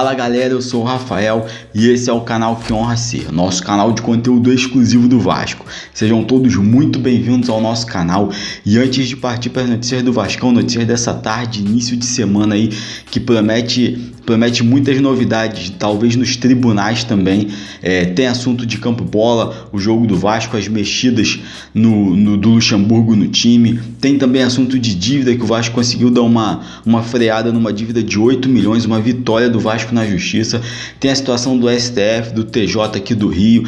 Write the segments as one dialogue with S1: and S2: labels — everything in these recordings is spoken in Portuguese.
S1: Fala galera, eu sou o Rafael e esse é o canal Que Honra Ser, nosso canal de conteúdo exclusivo do Vasco. Sejam todos muito bem-vindos ao nosso canal e antes de partir para as notícias do Vascão, notícias dessa tarde, início de semana aí, que promete muitas novidades, talvez nos tribunais também. Tem assunto de campo bola, o jogo do Vasco, as mexidas do Luxemburgo no time. Tem também assunto de dívida, que o Vasco conseguiu dar uma freada numa dívida de 8 milhões, uma vitória do Vasco na Justiça. Tem a situação do STF, do TJ aqui do Rio.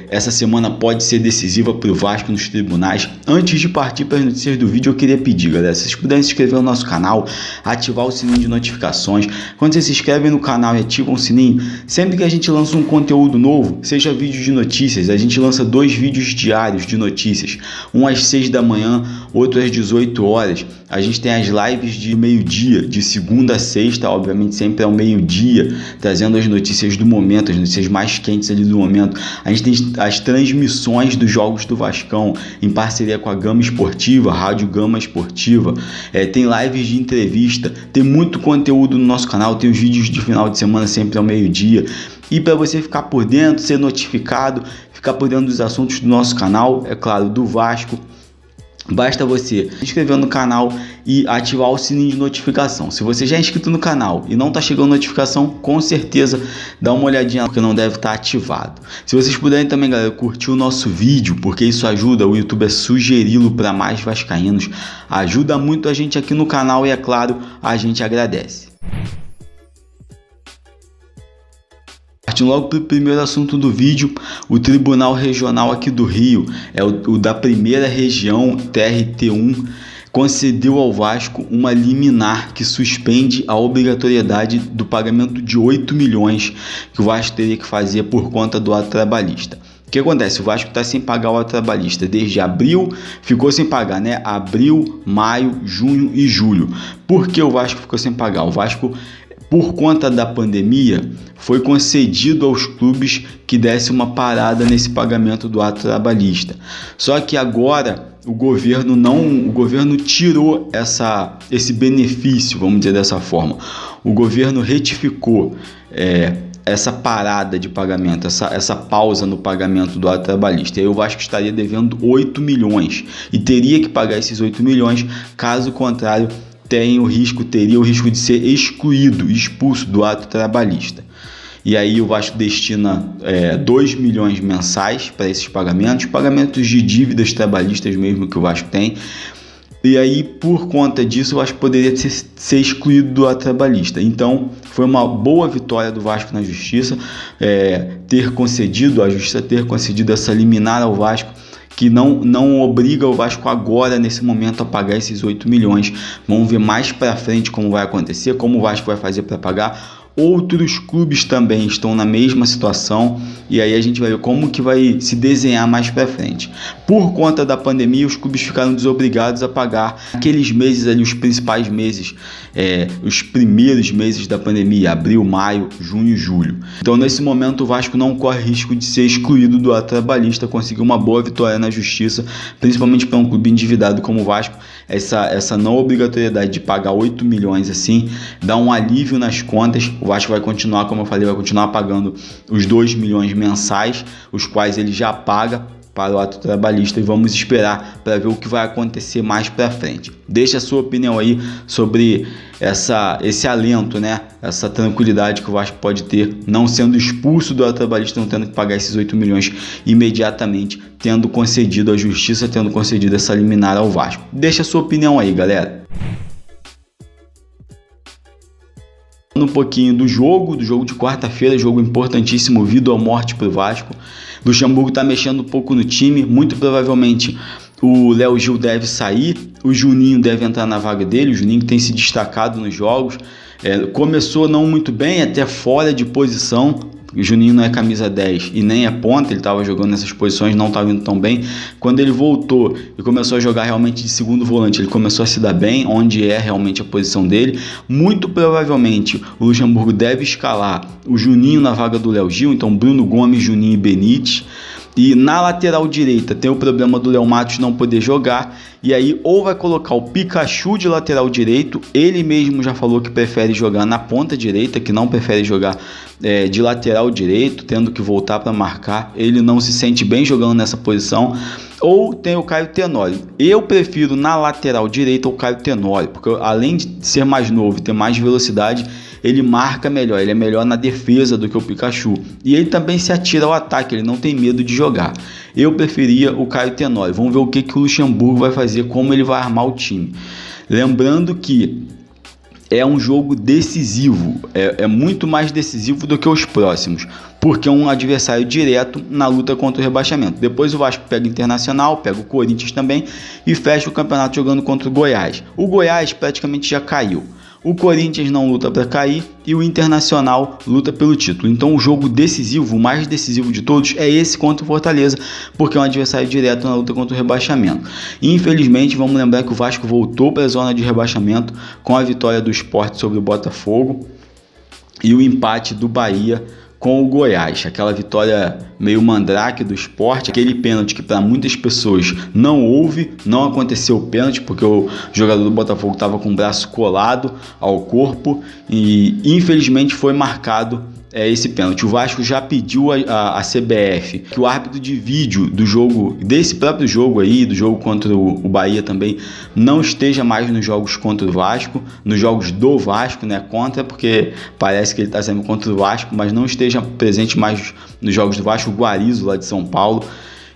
S1: Essa semana pode ser decisiva para o Vasco nos tribunais. Antes de partir para as notícias do vídeo, eu queria pedir, galera, se vocês puderem se inscrever no nosso canal, ativar o sininho de notificações. Quando vocês se inscrevem no canal e ativam o sininho, sempre que a gente lança um conteúdo novo, seja vídeo de notícias, a gente lança 2 vídeos diários de notícias, um às 6 da manhã, outro às 18 horas. A gente tem as lives de meio-dia, de segunda a sexta, obviamente sempre ao meio-dia, trazendo as notícias do momento, as notícias mais quentes ali do momento. A gente tem as transmissões dos jogos do Vascão, em parceria com a Gama Esportiva, a Rádio Gama Esportiva. Tem lives de entrevista, tem muito conteúdo no nosso canal, tem os vídeos de final de semana sempre ao meio-dia. E para você ficar por dentro, ser notificado, ficar por dentro dos assuntos do nosso canal, é claro, do Vasco, basta você se inscrever no canal e ativar o sininho de notificação. Se você já é inscrito no canal e não está chegando notificação, com certeza dá uma olhadinha, porque não deve estar ativado. Se vocês puderem também, galera, curtir o nosso vídeo, porque isso ajuda o YouTube a sugeri-lo para mais vascaínos, ajuda muito a gente aqui no canal e, é claro, a gente agradece. Partindo logo para o primeiro assunto do vídeo, o Tribunal Regional aqui do Rio, o da primeira região, TRT1, concedeu ao Vasco uma liminar que suspende a obrigatoriedade do pagamento de 8 milhões que o Vasco teria que fazer por conta do ato trabalhista. O que acontece? O Vasco está sem pagar o ato trabalhista desde abril, ficou sem pagar, né? Abril, maio, junho e julho. Por que o Vasco ficou sem pagar? O Vasco, por conta da pandemia, foi concedido aos clubes que desse uma parada nesse pagamento do ato trabalhista. Só que agora o governo tirou esse benefício, vamos dizer dessa forma. O governo retificou essa parada de pagamento, essa pausa no pagamento do ato trabalhista. E aí o Vasco estaria devendo 8 milhões e teria que pagar esses 8 milhões, caso contrário teria o risco de ser expulso do ato trabalhista. E aí o Vasco destina 2 milhões mensais para esses pagamentos de dívidas trabalhistas mesmo que o Vasco tem. E aí, por conta disso, o Vasco poderia ser excluído do ato trabalhista. Então, foi uma boa vitória do Vasco na Justiça, a Justiça ter concedido essa liminar ao Vasco, que não obriga o Vasco agora, nesse momento, a pagar esses 8 milhões. Vamos ver mais para frente como vai acontecer, como o Vasco vai fazer para pagar. Outros clubes também estão na mesma situação e aí a gente vai ver como que vai se desenhar mais para frente. Por conta da pandemia, os clubes ficaram desobrigados a pagar aqueles meses ali, os principais meses, os primeiros meses da pandemia, abril, maio, junho e julho. Então, nesse momento, o Vasco não corre risco de ser excluído do ato trabalhista, conseguiu uma boa vitória na Justiça, principalmente para um clube endividado como o Vasco. Essa não obrigatoriedade de pagar 8 milhões assim, dá um alívio nas contas. O Vasco vai continuar, como eu falei, vai continuar pagando os 2 milhões mensais, os quais ele já paga para o ato trabalhista, e vamos esperar para ver o que vai acontecer mais para frente. Deixa a sua opinião aí sobre esse alento, né? Essa tranquilidade que o Vasco pode ter, não sendo expulso do ato trabalhista, não tendo que pagar esses 8 milhões imediatamente, tendo concedido a Justiça, tendo concedido essa liminar ao Vasco. Deixa a sua opinião aí, galera. Um pouquinho do jogo de quarta-feira, jogo importantíssimo, vida ou morte para o Vasco. Luxemburgo está mexendo um pouco no time, muito provavelmente o Léo Gil deve sair, o Juninho deve entrar na vaga dele. O Juninho tem se destacado nos jogos, começou não muito bem, até fora de posição. O Juninho não é camisa 10 e nem é ponta, ele estava jogando nessas posições, não estava indo tão bem. Quando ele voltou e começou a jogar realmente de segundo volante, ele começou a se dar bem, onde é realmente a posição dele. Muito provavelmente o Luxemburgo deve escalar o Juninho na vaga do Léo Gil, então Bruno Gomes, Juninho e Benítez. E na lateral direita tem o problema do Léo Matos não poder jogar, e aí ou vai colocar o Pikachu de lateral direito, ele mesmo já falou que prefere jogar na ponta direita, que não prefere jogar de lateral direito, tendo que voltar para marcar, ele não se sente bem jogando nessa posição. Ou tem o Caio Tenório. Eu prefiro na lateral direita o Caio Tenório, porque além de ser mais novo e ter mais velocidade, ele marca melhor, ele é melhor na defesa do que o Pikachu. E ele também se atira ao ataque, ele não tem medo de jogar. Eu preferia o Caio Tenório. Vamos ver o que o Luxemburgo vai fazer, como ele vai armar o time. Lembrando que é um jogo decisivo, é muito mais decisivo do que os próximos, porque é um adversário direto na luta contra o rebaixamento. Depois o Vasco pega o Internacional, pega o Corinthians também e fecha o campeonato jogando contra o Goiás. O Goiás praticamente já caiu. O Corinthians não luta para cair e o Internacional luta pelo título. Então o jogo decisivo, o mais decisivo de todos, é esse contra o Fortaleza, porque é um adversário direto na luta contra o rebaixamento. Infelizmente, vamos lembrar que o Vasco voltou para a zona de rebaixamento com a vitória do Sport sobre o Botafogo e o empate do Bahia com o Goiás, aquela vitória meio mandrake do Sport, aquele pênalti que para muitas pessoas não houve, não aconteceu o pênalti, porque o jogador do Botafogo estava com o braço colado ao corpo e infelizmente foi marcado esse pênalti. O Vasco já pediu a CBF que o árbitro de vídeo do jogo, desse próprio jogo aí, do jogo contra o Bahia também, não esteja mais nos jogos contra o Vasco, nos jogos do Vasco, né, contra, porque parece que ele está sendo contra o Vasco, mas não esteja presente mais nos jogos do Vasco, o Guarizo lá de São Paulo.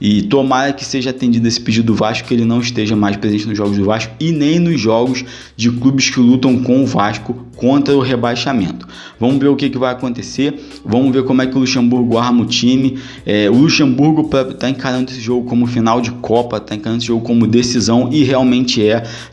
S1: E tomara que seja atendido esse pedido do Vasco, que ele não esteja mais presente nos jogos do Vasco e nem nos jogos de clubes que lutam com o Vasco contra o rebaixamento. Vamos ver o que vai acontecer, vamos ver como é que o Luxemburgo arma o time. O Luxemburgo está encarando esse jogo como final de Copa, está encarando esse jogo como decisão e realmente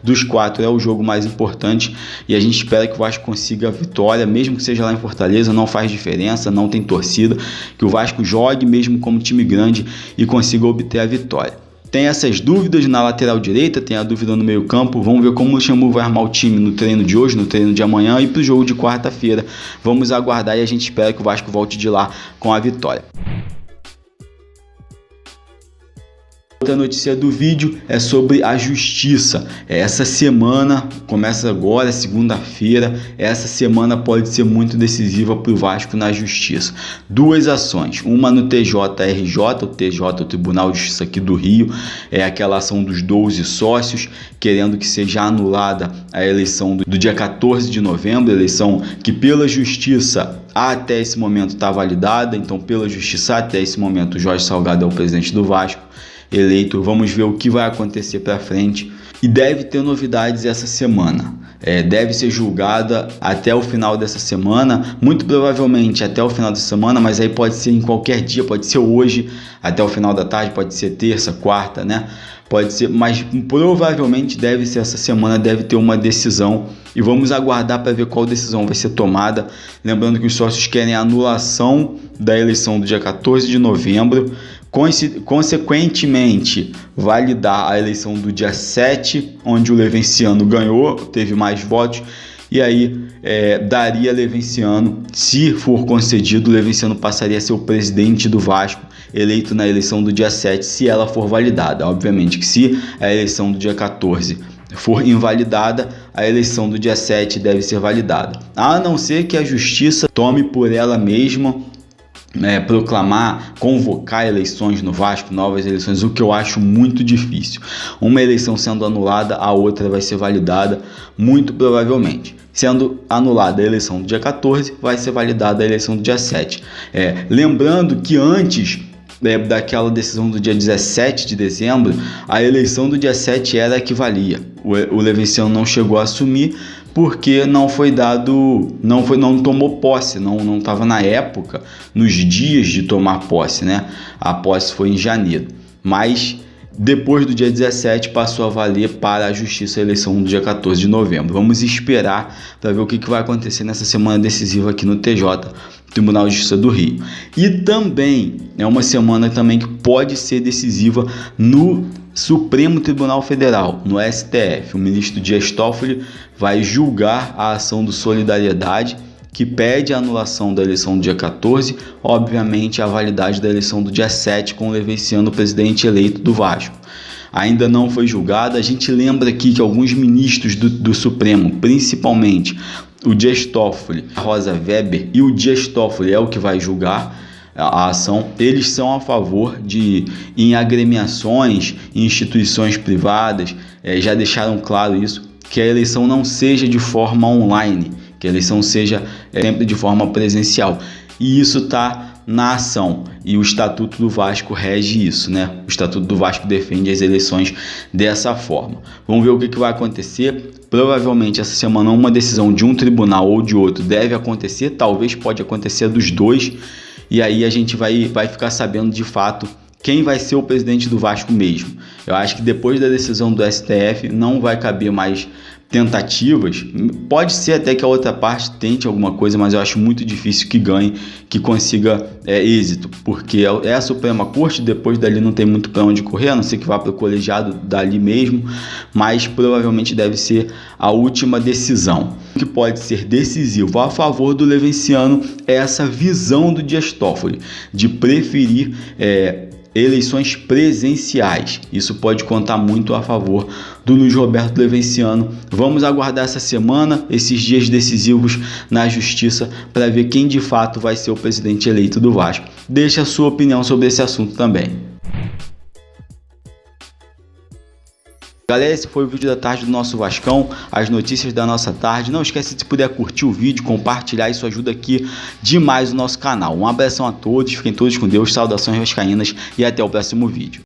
S1: dos quatro, é o jogo mais importante e a gente espera que o Vasco consiga a vitória, mesmo que seja lá em Fortaleza, não faz diferença, não tem torcida, que o Vasco jogue mesmo como time grande e consiga obter a vitória. Tem essas dúvidas na lateral direita, tem a dúvida no meio campo, vamos ver como o Luxemburgo vai armar o time no treino de hoje, no treino de amanhã e para o jogo de quarta-feira. Vamos aguardar e a gente espera que o Vasco volte de lá com a vitória. Outra notícia do vídeo é sobre a justiça. Essa semana, começa agora, segunda-feira, essa semana pode ser muito decisiva para o Vasco na justiça. Duas ações, uma no TJRJ, o TJ, o Tribunal de Justiça aqui do Rio, é aquela ação dos 12 sócios, querendo que seja anulada a eleição do dia 14 de novembro, eleição que pela justiça até esse momento está validada, então pela justiça até esse momento o Jorge Salgado é o presidente do Vasco, eleito. Vamos ver o que vai acontecer para frente e deve ter novidades essa semana. Deve ser julgada até o final dessa semana, muito provavelmente até o final dessa semana, mas aí pode ser em qualquer dia, pode ser hoje, até o final da tarde, pode ser terça, quarta, né? Pode ser, mas provavelmente deve ser essa semana, deve ter uma decisão e vamos aguardar para ver qual decisão vai ser tomada. Lembrando que os sócios querem a anulação da eleição do dia 14 de novembro, consequentemente validar a eleição do dia 7, onde o Levenciano ganhou, teve mais votos, e aí daria Levenciano, se for concedido, o Levenciano passaria a ser o presidente do Vasco, eleito na eleição do dia 7, se ela for validada. Obviamente que se a eleição do dia 14 for invalidada, a eleição do dia 7 deve ser validada, a não ser que a justiça tome por ela mesma, proclamar, convocar eleições no Vasco, novas eleições, o que eu acho muito difícil. Uma eleição sendo anulada, a outra vai ser validada, muito provavelmente. Sendo anulada a eleição do dia 14, vai ser validada a eleição do dia 7. Lembrando que antes daquela decisão do dia 17 de dezembro, a eleição do dia 7 era a que valia. O Levenciano não chegou a assumir, porque não foi dado, não tomou posse, não estava na época, nos dias de tomar posse, né? A posse foi em janeiro, mas depois do dia 17 passou a valer para a justiça a eleição do dia 14 de novembro. Vamos esperar para ver o que vai acontecer nessa semana decisiva aqui no TJ, Tribunal de Justiça do Rio. E também é uma semana também que pode ser decisiva no Supremo Tribunal Federal, no STF. O ministro Dias Toffoli vai julgar a ação do Solidariedade, que pede a anulação da eleição do dia 14, obviamente a validade da eleição do dia 7 com o Levenciano presidente eleito do Vasco. Ainda não foi julgada. A gente lembra aqui que alguns ministros do Supremo, principalmente o Dias Toffoli, a Rosa Weber, e o Dias Toffoli é o que vai julgar a ação, eles são a favor de, em agremiações, em instituições privadas, já deixaram claro isso, que a eleição não seja de forma online, que a eleição seja sempre de forma presencial. E isso está na ação, e o Estatuto do Vasco rege isso, né? O Estatuto do Vasco defende as eleições dessa forma. Vamos ver o que vai acontecer. Provavelmente essa semana uma decisão de um tribunal ou de outro deve acontecer, talvez pode acontecer dos dois, e aí a gente vai ficar sabendo de fato quem vai ser o presidente do Vasco mesmo. Eu acho que depois da decisão do STF não vai caber mais tentativas. Pode ser até que a outra parte tente alguma coisa, mas eu acho muito difícil que ganhe, que consiga êxito, porque é a Suprema Corte, depois dali não tem muito para onde correr, a não ser que vá para o colegiado dali mesmo, mas provavelmente deve ser a última decisão. O que pode ser decisivo a favor do Levenciano é essa visão do Dias Toffoli de preferir eleições presenciais. Isso pode contar muito a favor do Luiz Roberto Levenciano. Vamos aguardar essa semana, esses dias decisivos na justiça, para ver quem de fato vai ser o presidente eleito do Vasco. Deixe a sua opinião sobre esse assunto também. Galera, esse foi o vídeo da tarde do nosso Vascão, as notícias da nossa tarde. Não esquece de, se puder, curtir o vídeo, compartilhar, isso ajuda aqui demais o nosso canal. Um abração a todos, fiquem todos com Deus, saudações vascaínas e até o próximo vídeo.